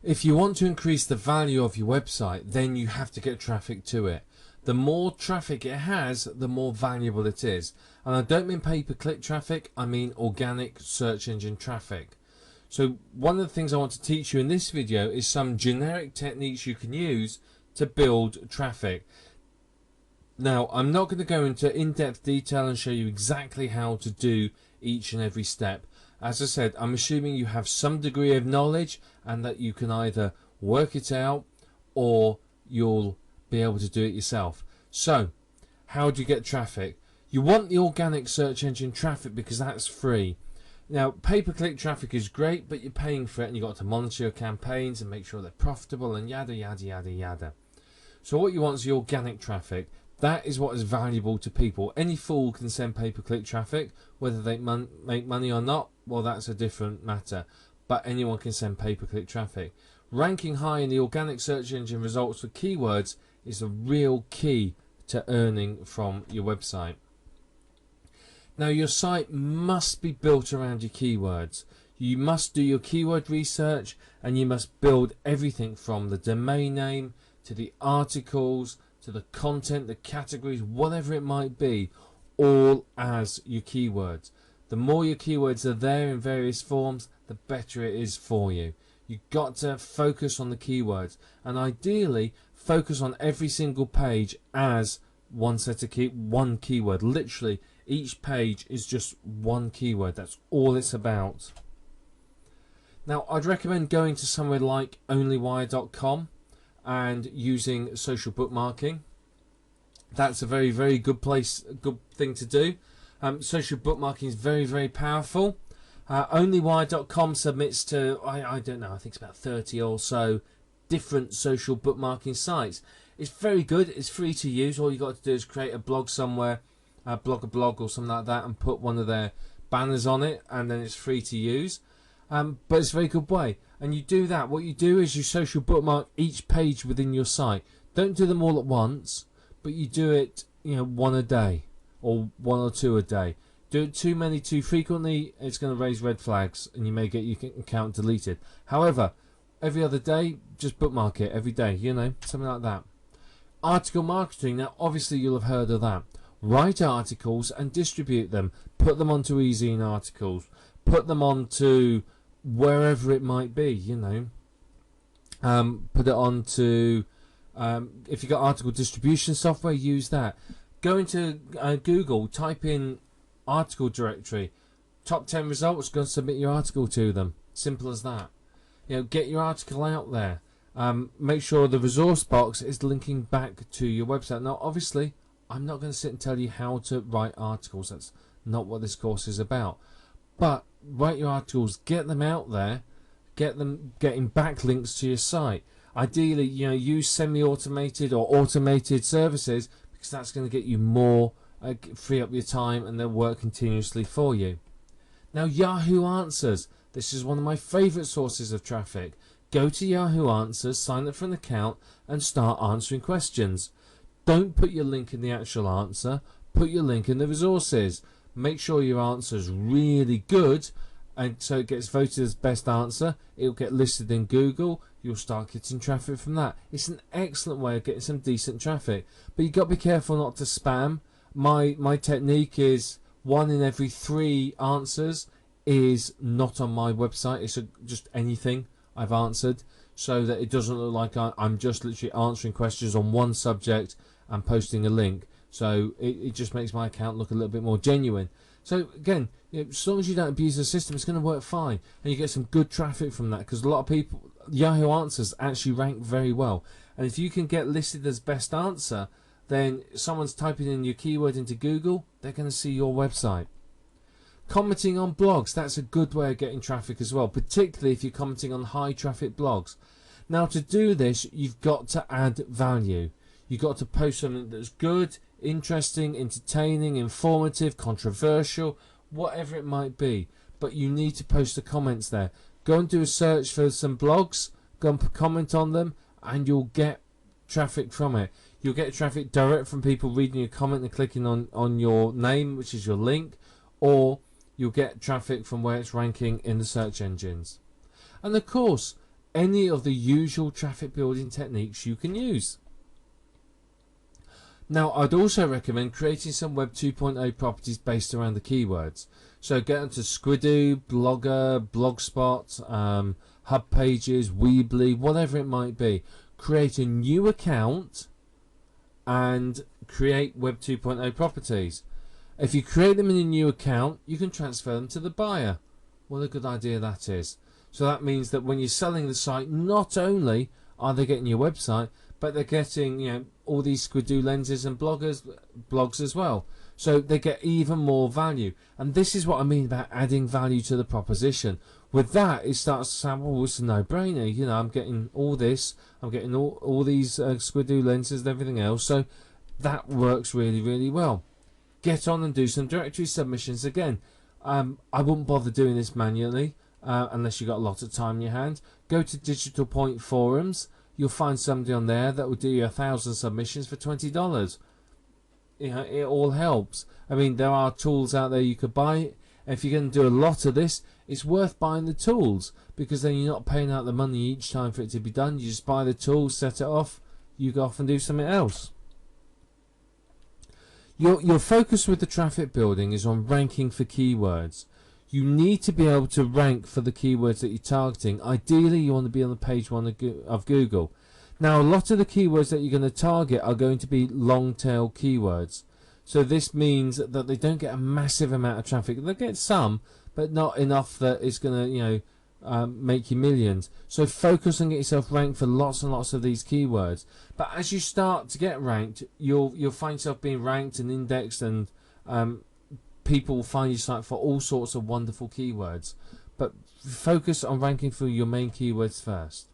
If you want to increase the value of your website, then you have to get traffic to it. The more traffic it has, the more valuable it is. And I don't mean pay-per-click traffic, I mean organic search engine traffic. So one of the things I want to teach you in this video is some generic techniques you can use to build traffic. Now, I'm not going to go into in-depth detail and show you exactly how to do each and every step. As I said, I'm assuming you have some degree of knowledge and that you can either work it out or you'll be able to do it yourself. So, how do you get traffic? You want the organic search engine traffic because that's free. Now, pay-per-click traffic is great, but you're paying for it and you've got to monitor your campaigns and make sure they're profitable and yada, yada, yada, yada. So what you want is the organic traffic. That is what is valuable to people. Any fool can send pay-per-click traffic, whether they make money or not, well, that's a different matter. But anyone can send pay-per-click traffic. Ranking high in the organic search engine results for keywords is a real key to earning from your website. Now, your site must be built around your keywords. You must do your keyword research and you must build everything from the domain name to the articles to the content, the categories, whatever it might be, all as your keywords. The more your keywords are there in various forms, the better it is for you. You've got to focus on the keywords and ideally focus on every single page as one keyword. Literally, each page is just one keyword. That's all it's about. Now, I'd recommend going to somewhere like onlywire.com and using social bookmarking. That's a very, very good thing to do. Social bookmarking is very, very powerful. Onlywire.com submits to, I don't know, I think it's about 30 or so different social bookmarking sites. It's very good. It's free to use. All you got to do is create a blog somewhere, blog a blog or something like that, and put one of their banners on it, and then it's free to use. But it's a very good way. And you do that. What you do is you social bookmark each page within your site. Don't do them all at once, but you do it, one a day or one or two a day. Do it too many too frequently, it's going to raise red flags and you may get your account deleted. However, every other day, just bookmark it every day, something like that. Article marketing. Now, obviously, you'll have heard of that. Write articles and distribute them. Put them onto ezine articles. Put them onto wherever it might be, Put it onto, if you've got article distribution software, use that. Go into Google, type in article directory. Top 10 results, go and submit your article to them. Simple as that. Get your article out there. Make sure the resource box is linking back to your website. Now, obviously, I'm not going to sit and tell you how to write articles. That's not what this course is about. But write your articles, get them out there, getting backlinks to your site. Ideally, use semi-automated or automated services because that's going to get you more, free up your time, and they'll work continuously for you. Now, Yahoo Answers. This is one of my favourite sources of traffic. Go to Yahoo Answers, sign up for an account, and start answering questions. Don't put your link in the actual answer. Put your link in the resources. Make sure your answer is really good, and so it gets voted as best answer. It'll get listed in Google. You'll start getting traffic from that. It's an excellent way of getting some decent traffic, but you've got to be careful not to spam. My technique is 1 in every 3 answers is not on my website. It's just anything I've answered, so that it doesn't look like I'm just literally answering questions on one subject and posting a link. So it just makes my account look a little bit more genuine. So again, as long as you don't abuse the system, it's going to work fine, and you get some good traffic from that, because a lot of people, Yahoo Answers actually rank very well, and if you can get listed as best answer, then someone's typing in your keyword into Google, they're going to see your website. Commenting on blogs, that's a good way of getting traffic as well, particularly if you're commenting on high traffic blogs. Now, to do this, you've got to add value. You've got to post something that's good, interesting, entertaining, informative, controversial, whatever it might be. But you need to post the comments there. Go and do a search for some blogs, go and comment on them, and you'll get traffic from it. You'll get traffic direct from people reading your comment and clicking on your name, which is your link, or you'll get traffic from where it's ranking in the search engines. And of course, any of the usual traffic building techniques you can use. Now, I'd also recommend creating some Web 2.0 properties based around the keywords. So get onto Squidoo, Blogger, Blogspot, Hub Pages, Weebly, whatever it might be. Create a new account and create Web 2.0 properties. If you create them in a new account, you can transfer them to the buyer. What a good idea that is. So that means that when you're selling the site, not only are they getting your website, but they're getting, you know, all these Squidoo lenses and blogs as well. So they get even more value. And this is what I mean about adding value to the proposition. With that, it starts to sound, well, it's a no-brainer. You know, I'm getting all this. I'm getting all these Squidoo lenses and everything else. So that works really, really well. Get on and do some directory submissions again. I wouldn't bother doing this manually unless you've got a lot of time in your hand. Go to Digital Point Forums. You'll find somebody on there that will do you 1,000 submissions for $20. You know, it all helps. I mean, there are tools out there you could buy. If you're going to do a lot of this, it's worth buying the tools, because then you're not paying out the money each time for it to be done. You just buy the tools, set it off, you go off and do something else. Your focus with the traffic building is on ranking for keywords. You need to be able to rank for the keywords that you're targeting. Ideally, you want to be on the page 1 of Google. Now, a lot of the keywords that you're going to target are going to be long tail keywords. So this means that they don't get a massive amount of traffic. They'll get some, but not enough that it's going to, you know, make you millions. So focus on getting yourself ranked for lots and lots of these keywords. But as you start to get ranked, you'll find yourself being ranked and indexed, and people will find your site for all sorts of wonderful keywords. But focus on ranking for your main keywords first.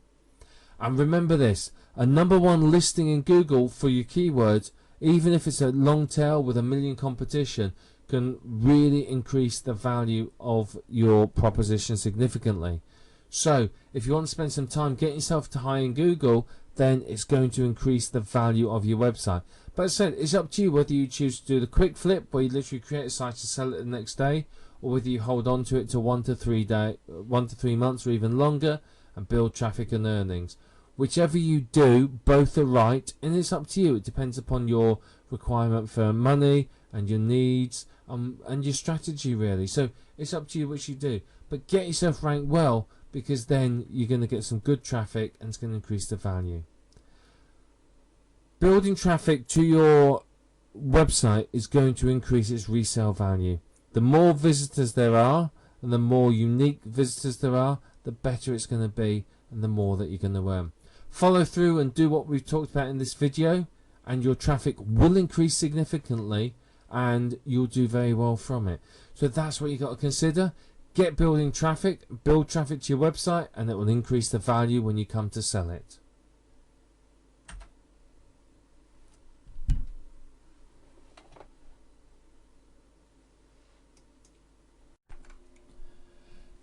And remember this, a #1 listing in Google for your keywords, even if it's a long tail with a million competition, can really increase the value of your proposition significantly. So if you want to spend some time getting yourself to high in Google, then it's going to increase the value of your website. But as I said, it's up to you whether you choose to do the quick flip, where you literally create a site and sell it the next day, or whether you hold on to it to 1 to 3 months or even longer and build traffic and earnings. Whichever you do, both are right, and it's up to you. It depends upon your requirement for money and your needs and your strategy, really. So it's up to you which you do. But get yourself ranked well, because then you're going to get some good traffic and it's going to increase the value. Building traffic to your website is going to increase its resale value. The more visitors there are and the more unique visitors there are, the better it's going to be and the more that you're going to earn. Follow through and do what we've talked about in this video, and your traffic will increase significantly and you'll do very well from it. So that's what you've got to consider. Get building traffic, build traffic to your website, and it will increase the value when you come to sell it.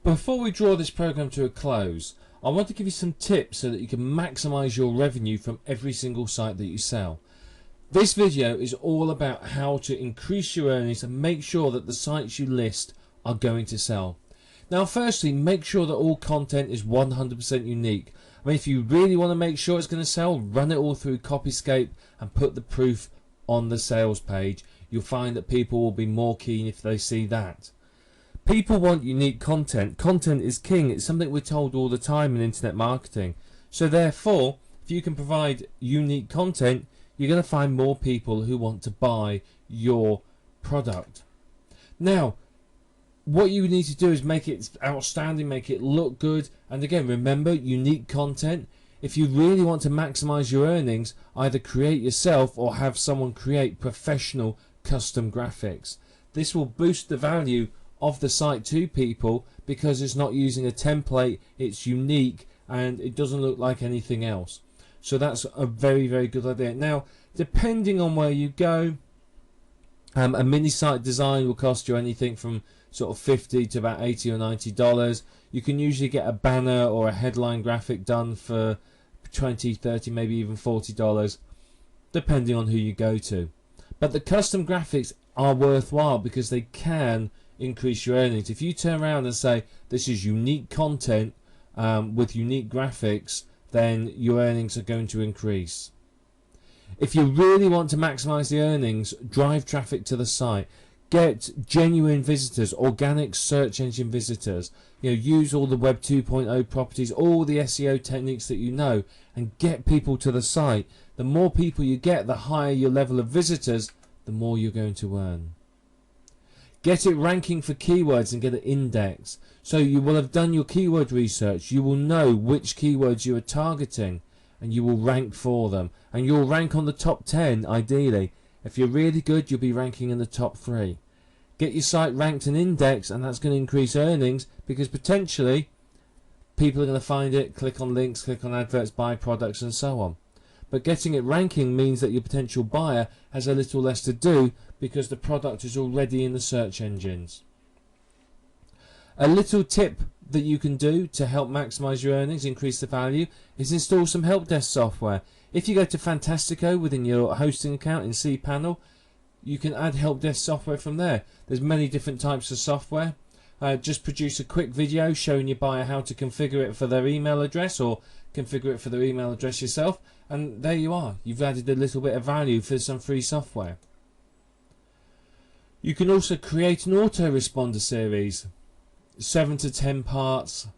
Before we draw this program to a close, I want to give you some tips so that you can maximize your revenue from every single site that you sell. This video is all about how to increase your earnings and make sure that the sites you list are going to sell. Now, firstly, make sure that all content is 100% unique. I mean, if you really want to make sure it's going to sell, run it all through Copyscape and put the proof on the sales page. You'll find that people will be more keen if they see that. People want unique content. Content is king. It's something we're told all the time in internet marketing. So therefore, if you can provide unique content, you're going to find more people who want to buy your product. Now, what you need to do is make it outstanding, make it look good. And again, remember, unique content. If you really want to maximize your earnings, either create yourself or have someone create professional custom graphics. This will boost the value of the site to people because it's not using a template, it's unique and it doesn't look like anything else. So that's a very, very good idea. Now, depending on where you go, a mini site design will cost you anything from sort of $50 to about $80 or $90. You can usually get a banner or a headline graphic done for $20, $30, maybe even $40, depending on who you go to. But the custom graphics are worthwhile because they can increase your earnings. If you turn around and say this is unique content with unique graphics, then your earnings are going to increase. If you really want to maximize the earnings, drive traffic to the site. Get genuine visitors, organic search engine visitors. Use all the Web 2.0 properties, all the SEO techniques that you know, and get people to the site. The more people you get, the higher your level of visitors, the more you're going to earn. Get it ranking for keywords and get it indexed. So you will have done your keyword research. You will know which keywords you are targeting, and you will rank for them. And you'll rank on the top 10, ideally. If you're really good, you'll be ranking in the top 3. Get your site ranked and indexed, and that's going to increase earnings, because potentially people are going to find it, click on links, click on adverts, buy products, and so on. But getting it ranking means that your potential buyer has a little less to do, because the product is already in the search engines. A little tip that you can do to help maximize your earnings, increase the value, is install some help desk software. If you go to Fantastico within your hosting account in cPanel, you can add help desk software from there. There's many different types of software. Just produce a quick video showing your buyer how to configure it for their email address, or configure it for their email address yourself, and there you are. You've added a little bit of value for some free software. You can also create an autoresponder series, 7 to 10 parts.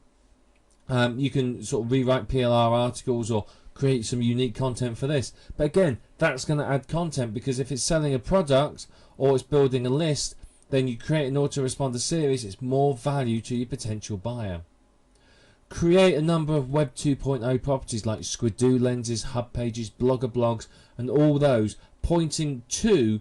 You can sort of rewrite PLR articles or create some unique content for this. But again, that's going to add content, because if it's selling a product or it's building a list, then you create an autoresponder series, it's more value to your potential buyer. Create a number of Web 2.0 properties like Squidoo lenses, hub pages, blogger blogs, and all those pointing to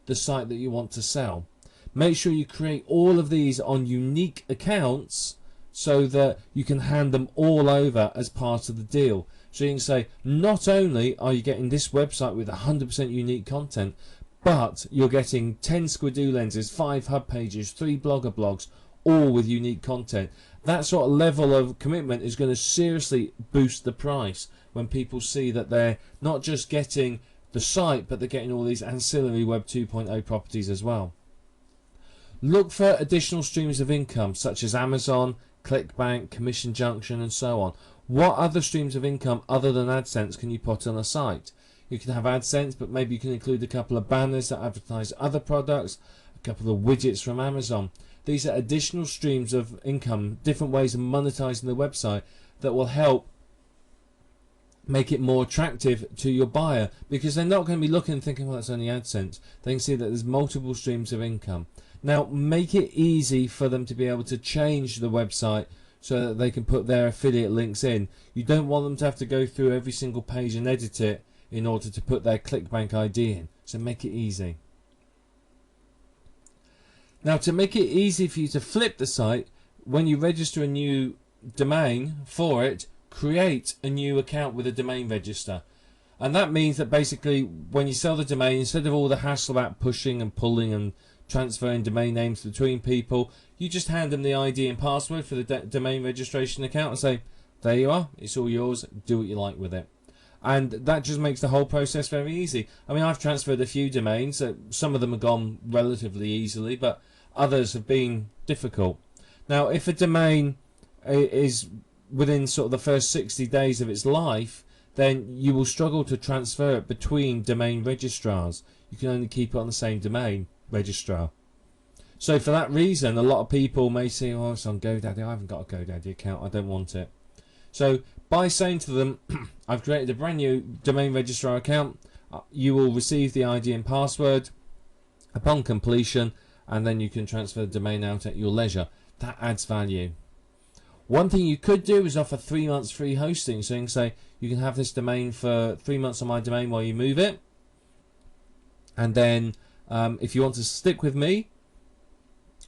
the site that you want to sell. Make sure you create all of these on unique accounts so that you can hand them all over as part of the deal. So you can say, not only are you getting this website with 100% unique content, but you're getting 10 Squidoo lenses, 5 hub pages, 3 blogger blogs, all with unique content. That sort of level of commitment is going to seriously boost the price when people see that they're not just getting the site, but they're getting all these ancillary Web 2.0 properties as well. Look for additional streams of income, such as Amazon, ClickBank, Commission Junction, and so on. What other streams of income other than AdSense can you put on a site? You can have AdSense, but maybe you can include a couple of banners that advertise other products, a couple of widgets from Amazon. These are additional streams of income, different ways of monetizing the website that will help make it more attractive to your buyer, because they're not going to be looking and thinking, well, it's only AdSense. They can see that there's multiple streams of income. Now, make it easy for them to be able to change the website so that they can put their affiliate links in. You don't want them to have to go through every single page and edit it in order to put their ClickBank ID in. So make it easy. Now, to make it easy for you to flip the site, when you register a new domain for it, create a new account with a domain register. And that means that basically when you sell the domain, instead of all the hassle about pushing and pulling and transferring domain names between people, you just hand them the ID and password for the domain registration account and say, there you are, it's all yours, do what you like with it. And that just makes the whole process very easy. I mean, I've transferred a few domains. Some of them have gone relatively easily, but others have been difficult. Now, if a domain is within sort of the first 60 days of its life, then you will struggle to transfer it between domain registrars. You can only keep it on the same domain registrar. So for that reason, a lot of people may say, oh, it's on GoDaddy, I haven't got a GoDaddy account, I don't want it. So by saying to them, I've created a brand new domain registrar account, you will receive the ID and password upon completion, and then you can transfer the domain out at your leisure. That adds value. One thing you could do is offer 3 months free hosting. So you can say, you can have this domain for 3 months on my domain while you move it. And then if you want to stick with me,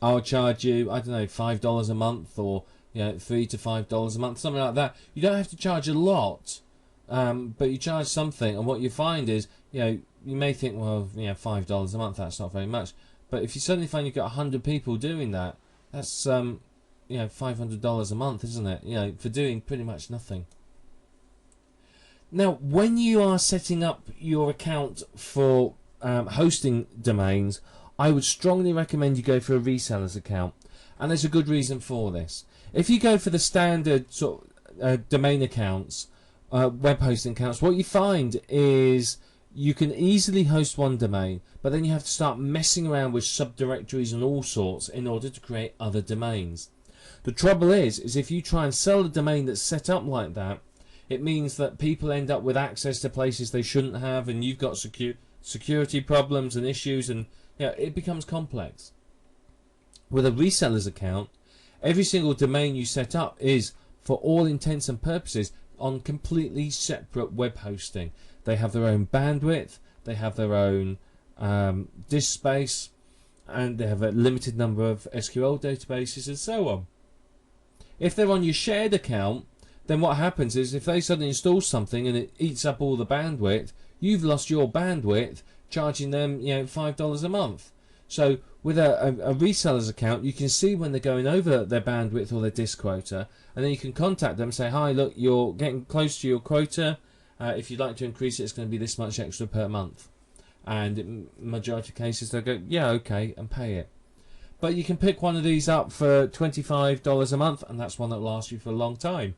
I'll charge you, I don't know, $5 a month, or $3 to $5 a month, something like that. You don't have to charge a lot, but you charge something. And what you find is, you may think, well, $5 a month, that's not very much. But if you suddenly find you've got 100 people doing that, that's $500 a month, isn't it? For doing pretty much nothing. Now, when you are setting up your account for hosting domains, I would strongly recommend you go for a reseller's account, and there's a good reason for this. If you go for the standard sort domain accounts, web hosting accounts, what you find is you can easily host one domain, but then you have to start messing around with subdirectories and all sorts in order to create other domains. The trouble is if you try and sell a domain that's set up like that, it means that people end up with access to places they shouldn't have, and you've got security problems and issues, and it becomes complex. With a reseller's account, every single domain you set up is, for all intents and purposes, on completely separate web hosting. They have their own bandwidth, they have their own disk space, and they have a limited number of SQL databases and so on. If they're on your shared account, then what happens is if they suddenly install something and it eats up all the bandwidth, you've lost your bandwidth, charging them $5 a month. So with a reseller's account, you can see when they're going over their bandwidth or their disk quota, and then you can contact them and say, hi, look, you're getting close to your quota. If you'd like to increase it, it's going to be this much extra per month. And in majority of cases, they'll go, yeah, okay, and pay it. But you can pick one of these up for $25 a month, and that's one that lasts you for a long time.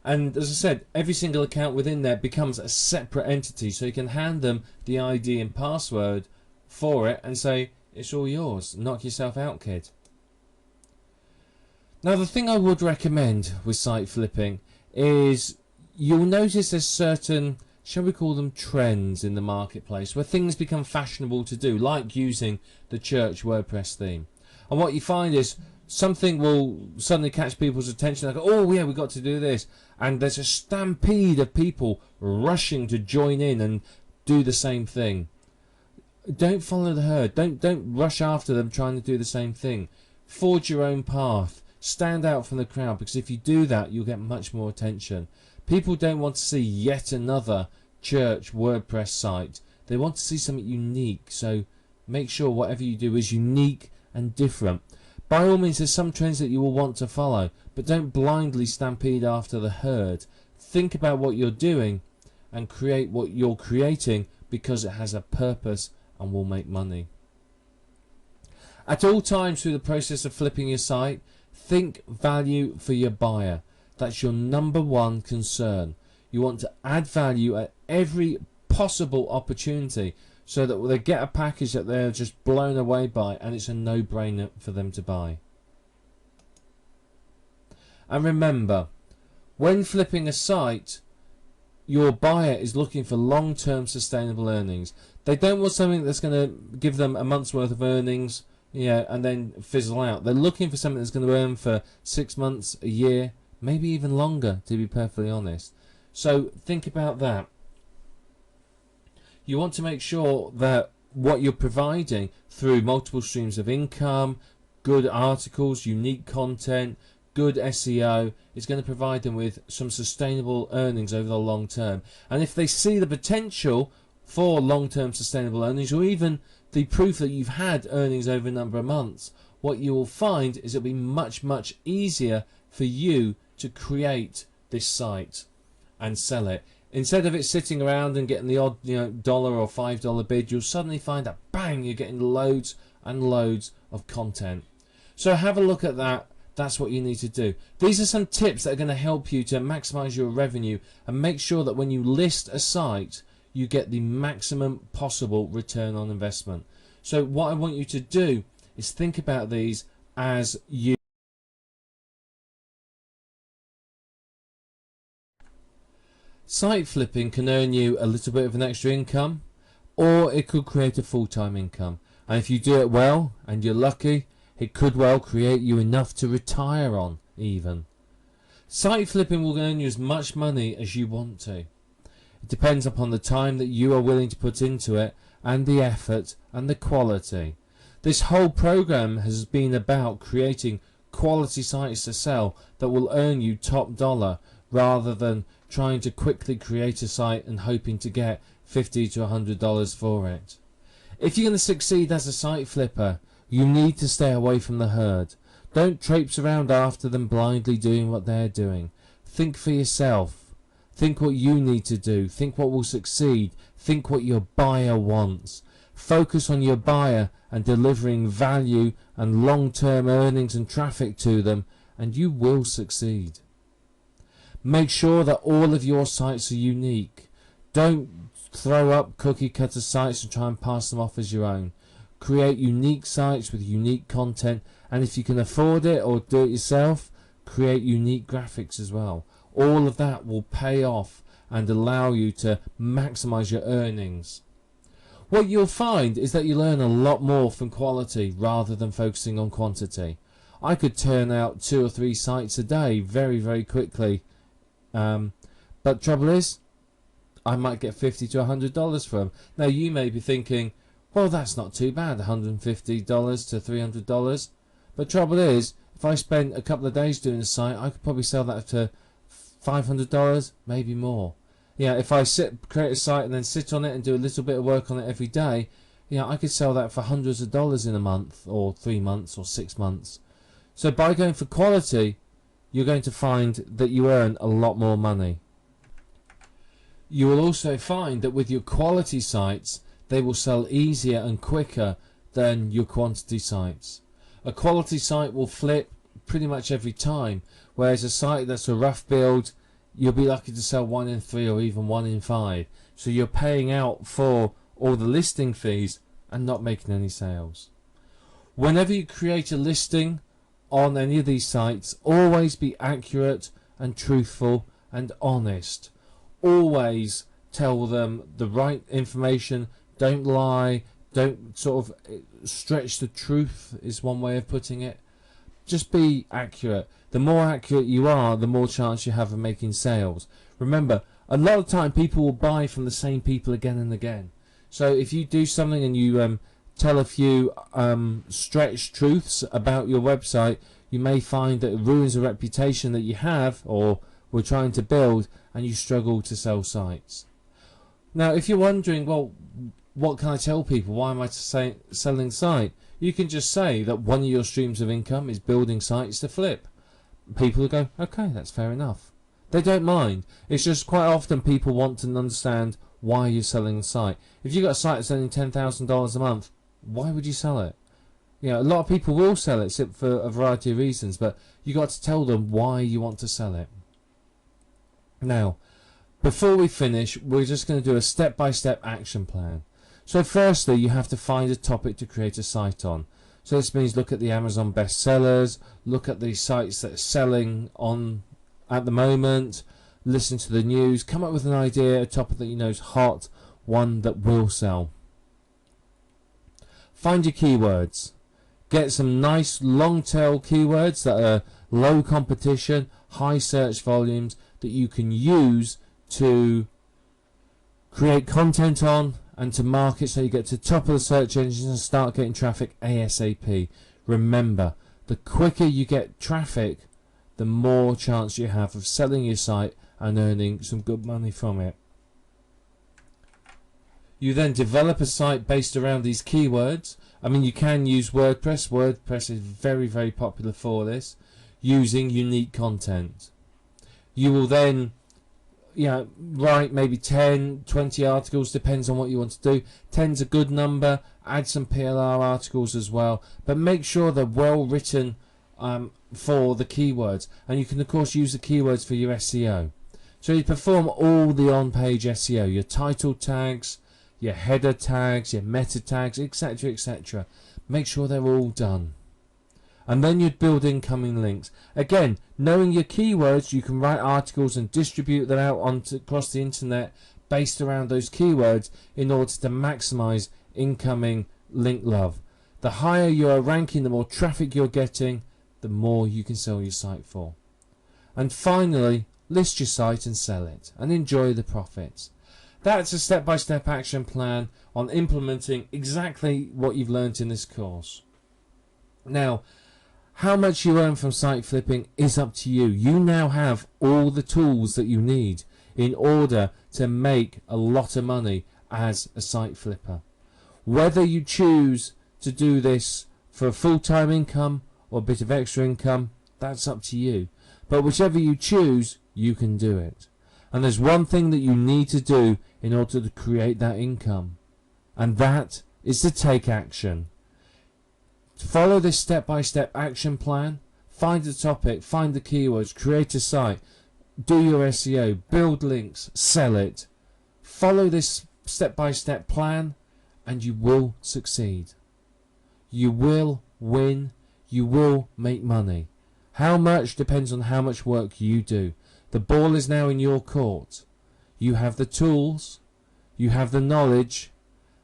And as I said, every single account within there becomes a separate entity, so you can hand them the ID and password for it and say, it's all yours, knock yourself out, kid. Now, the thing I would recommend with site flipping is you'll notice there's certain, shall we call them, trends in the marketplace where things become fashionable to do, like using the church WordPress theme. And what you find is something will suddenly catch people's attention. They go, oh yeah, we've got to do this. And there's a stampede of people rushing to join in and do the same thing. Don't follow the herd. Don't rush after them trying to do the same thing. Forge your own path. Stand out from the crowd, because if you do that, you'll get much more attention. People don't want to see yet another church WordPress site. They want to see something unique. So make sure whatever you do is unique and different. By all means, there's some trends that you will want to follow, but don't blindly stampede after the herd. Think about what you're doing and create what you're creating because it has a purpose and will make money. At all times through the process of flipping your site, think value for your buyer. That's your number one concern. You want to add value at every possible opportunity so that they get a package that they're just blown away by and it's a no-brainer for them to buy. And remember, when flipping a site, your buyer is looking for long-term sustainable earnings. They don't want something that's going to give them a month's worth of earnings, and then fizzle out. They're looking for something that's going to earn for 6 months, a year, maybe even longer, to be perfectly honest. So think about that. You want to make sure that what you're providing through multiple streams of income, good articles, unique content, good SEO is going to provide them with some sustainable earnings over the long term. And if they see the potential for long-term sustainable earnings, or even the proof that you've had earnings over a number of months, what you will find is it'll be much, much easier for you to create this site and sell it. Instead of it sitting around and getting the odd $1 or $5 bid, you'll suddenly find that bang, you're getting loads and loads of content. So have a look at that. That's what you need to do. These are some tips that are going to help you to maximize your revenue and make sure that when you list a site, you get the maximum possible return on investment. So what I want you to do is think about these as you site flipping can earn you a little bit of an extra income, or it could create a full-time income. And if you do it well and you're lucky, it could well create you enough to retire on even. Site flipping will earn you as much money as you want to. It depends upon the time that you are willing to put into it and the effort and the quality. This whole program has been about creating quality sites to sell that will earn you top dollar, rather than trying to quickly create a site and hoping to get $50 to $100 for it. If you're going to succeed as a site flipper, you need to stay away from the herd. Don't traipse around after them blindly doing what they're doing. Think for yourself. Think what you need to do. Think what will succeed. Think what your buyer wants. Focus on your buyer and delivering value and long-term earnings and traffic to them, and you will succeed. Make sure that all of your sites are unique. Don't throw up cookie cutter sites and try and pass them off as your own. Create unique sites with unique content, and if you can afford it or do it yourself, create unique graphics as well. All of that will pay off and allow you to maximize your earnings. What you'll find is that you learn a lot more from quality rather than focusing on quantity. I could turn out 2 or 3 sites a day very, very quickly. But trouble is, I might get $50 to $100 for them. Now you may be thinking, well, that's not too bad, $150 to $300. But trouble is, if I spent a couple of days doing a site, I could probably sell that to $500, maybe more. Yeah, if I create a site and then sit on it and do a little bit of work on it every day, I could sell that for hundreds of dollars in a month, or 3 months, or 6 months. So by going for quality, you're going to find that you earn a lot more money. You will also find that with your quality sites, they will sell easier and quicker than your quantity sites. A quality site will flip pretty much every time, whereas a site that's a rough build, you'll be lucky to sell 1 in 3 or even 1 in 5. So you're paying out for all the listing fees and not making any sales. Whenever you create a listing on any of these sites, always be accurate and truthful and honest. Always tell them the right information. Don't lie. Don't sort of stretch the truth, is one way of putting it. Just be accurate. The more accurate you are, the more chance you have of making sales. Remember, a lot of time people will buy from the same people again and again. So if you do something and you tell a few stretched truths about your website, you may find that it ruins a reputation that you have or were trying to build, and you struggle to sell sites. Now, if you're wondering, well, what can I tell people? Why am I selling site? You can just say that one of your streams of income is building sites to flip. People will go, okay, that's fair enough. They don't mind. It's just quite often people want to understand why you're selling the site. If you've got a site that's earning $10,000 a month, why would you sell it? A lot of people will sell it for a variety of reasons, but you got to tell them why you want to sell it. Now, before we finish, we're just going to do a step-by-step action plan. So firstly, you have to find a topic to create a site on. So this means look at the Amazon bestsellers, look at the sites that are selling on at the moment, listen to the news, come up with an idea, a topic that you know is hot, one that will sell. Find your keywords. Get some nice long tail keywords that are low competition, high search volumes that you can use to create content on and to market so you get to the top of the search engines and start getting traffic ASAP. Remember, the quicker you get traffic, the more chance you have of selling your site and earning some good money from it. You then develop a site based around these keywords. I mean, you can use WordPress. WordPress is very, very popular for this, using unique content. You will then write maybe 10, 20 articles, depends on what you want to do. 10's a good number. Add some PLR articles as well, but make sure they're well written for the keywords, and you can of course use the keywords for your SEO. So you perform all the on-page SEO, your title tags, your header tags, your meta tags, etc., etc. Make sure they're all done. And then you'd build incoming links. Again, knowing your keywords, you can write articles and distribute them out across the internet based around those keywords in order to maximize incoming link love. The higher you are ranking, the more traffic you're getting, the more you can sell your site for. And finally, list your site and sell it and enjoy the profits. That's a step-by-step action plan on implementing exactly what you've learned in this course. Now, how much you earn from site flipping is up to you. You now have all the tools that you need in order to make a lot of money as a site flipper. Whether you choose to do this for a full-time income or a bit of extra income, that's up to you. But whichever you choose, you can do it. And there's one thing that you need to do in order to create that income, and that is to take action. Follow this step-by-step action plan, Find a topic, find the keywords, create a site, do your SEO, build links, sell it. Follow this step-by-step plan and you will succeed. You will win. You will make money. How much depends on how much work you do. The ball is now in your court. You have the tools. You have the knowledge.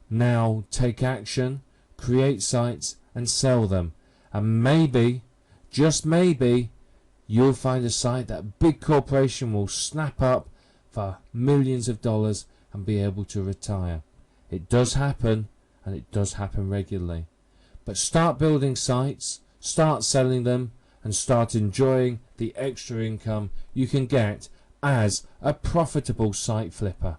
Now take action, create sites and sell them. And maybe, just maybe, you'll find a site that a big corporation will snap up for millions of dollars and be able to retire. It does happen, and it does happen regularly. But start building sites, start selling them, and start enjoying the extra income you can get as a profitable site flipper.